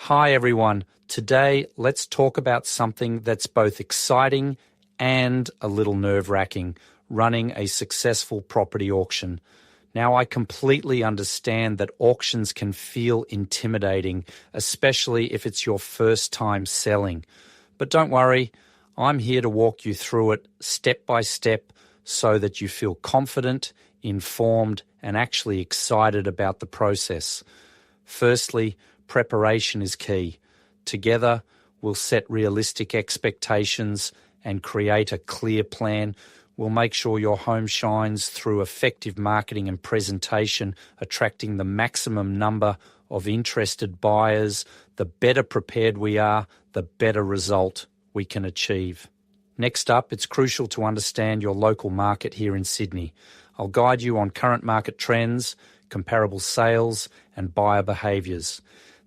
Hi everyone. Today, let's talk about something that's both exciting and a little nerve-wracking, running a successful property auction. Now, I completely understand that auctions can feel intimidating, especially if it's your first time selling. But don't worry, I'm here to walk you through it step by step so that you feel confident, informed, and actually excited about the process. Firstly, preparation is key. Together, we'll set realistic expectations and create a clear plan. We'll make sure your home shines through effective marketing and presentation, attracting the maximum number of interested buyers. The better prepared we are, the better result we can achieve. Next up, it's crucial to understand your local market here in Sydney. I'll guide you on current market trends, comparable sales, and buyer behaviours.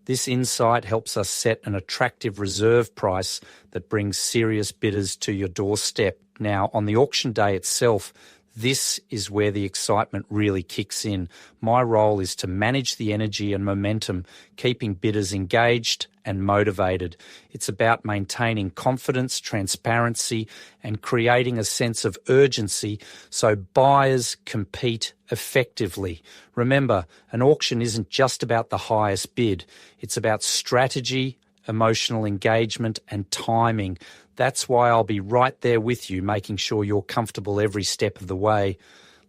This insight helps us set an attractive reserve price that brings serious bidders to your doorstep. Now, on the auction day itself, this is where the excitement really kicks in. My role is to manage the energy and momentum, keeping bidders engaged and motivated. It's about maintaining confidence, transparency, and creating a sense of urgency so buyers compete effectively. Remember, an auction isn't just about the highest bid. It's about strategy, emotional engagement, and timing. That's why I'll be right there with you, making sure you're comfortable every step of the way.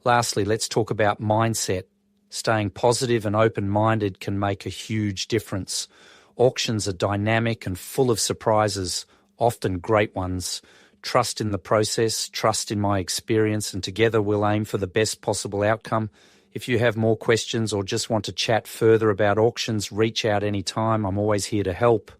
Lastly, let's talk about mindset. Staying positive and open-minded can make a huge difference. Auctions are dynamic and full of surprises, often great ones. Trust in the process, trust in my experience, and together we'll aim for the best possible outcome. If you have more questions or just want to chat further about auctions, reach out anytime. I'm always here to help.